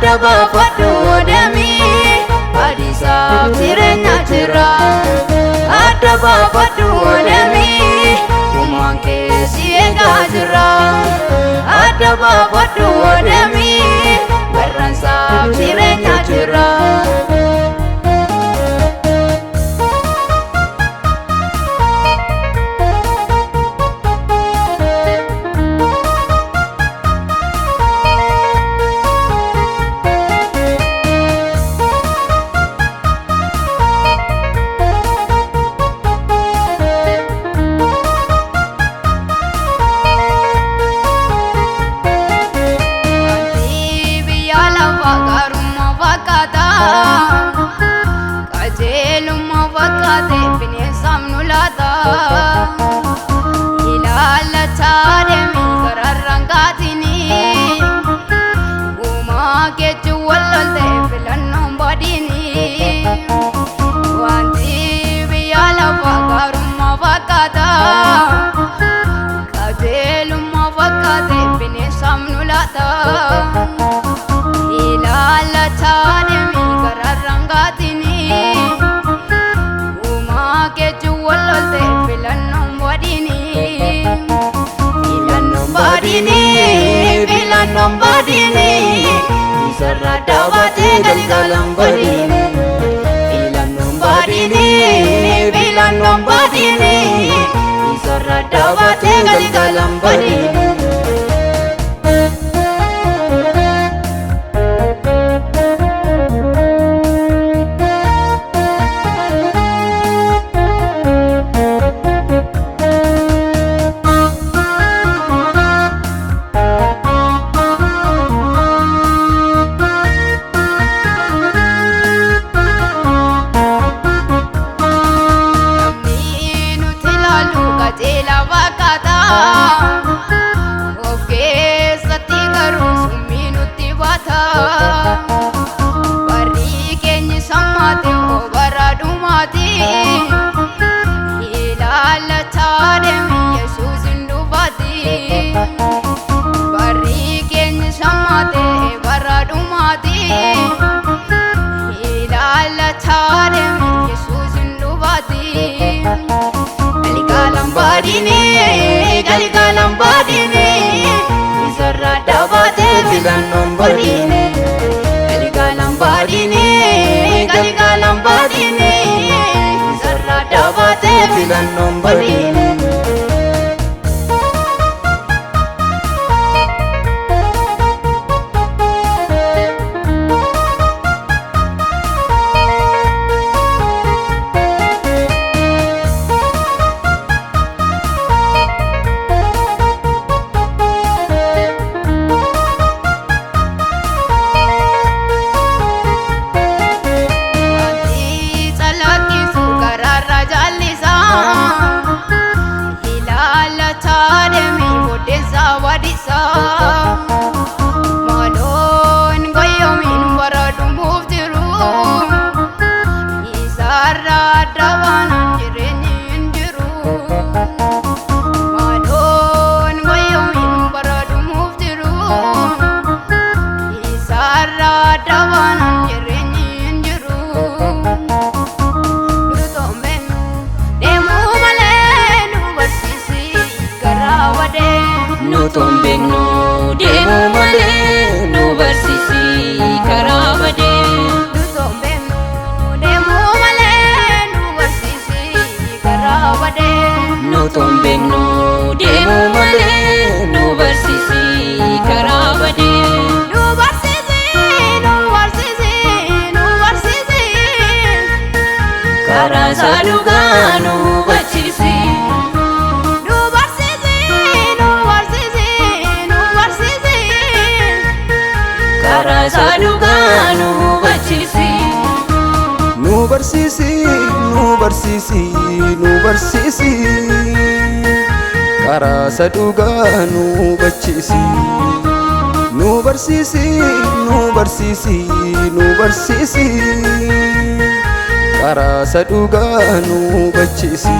adda baafadhuu deemii badiisaaf jireenya jira. Adda baafadhuu deemii gumaan keessi eegaa jira. Adda baafadhuu deemii barransaaf jireenya jira. Kajeelumma fakkaate bineensaan nu laata. Ilaalachaa deemee gararraan kaatini. Uumaa keechuun wal lolte filannoon badini. Wanti biyya lafaa gaarummaa fakkaata. Kajeelumma fakkaate bineensaan nu laata. Ilaalachaa deemee gararraan kaatini. Uumaa keechuun wal lolte filannoon badini. Filannoon badini. Filannoon badini. Isarraa dhaabatee galgalaan badini. Filannoon badini. Filannoon badini. Isarraa dhaabatee galgalaan badini. Of keessatti garuu summii nutti baata. Barri keenyi sammaate bara dhumaati. Ilaalachaa deemee Yesuus hin dhufaati. Barri keenyi sammaate bara dhumaati. Ilaalachaa deemee Yesuus hin dhufaati. Galgalaan badini. Galgalaan badini. Isarraa dhaabatee filannoon badini. Galgalaan badini. Galgalaan badini. Isarraa dhaabatee filannoon badini. Ilaalachaa deemee booddeessaa baadhiisaa. Maloon goyyoomiin bara dhumuuf jiru. Isarraa adda baanaan jireenyi hin jiru. Maloon goyyoomiin bara dhumuuf jiru. Isarraa adda baanaan jireenyi hin jiru. Nutuun beeknu deemuu malee nu barsiisi karaa badee. Nutuun beeknu deemuu malee nu barsiisi karaa badee. Nutuun beeknu deemuu malee nu barsiisi karaa badee. Nu barsiisi nu barsiisi nu barsiisi karaa isaa dhugaa nu hubachiisi. Karaa isaa dhugaa nu hubachiisi. Nu barsiisi. Nu barsiisi. Nu barsiisi. Karaa isaa dhugaa nu hubachiisi. Nu barsiisi. Nu barsiisi. Nu barsiisi. Karaa isaa dhugaa nu hubachiisi.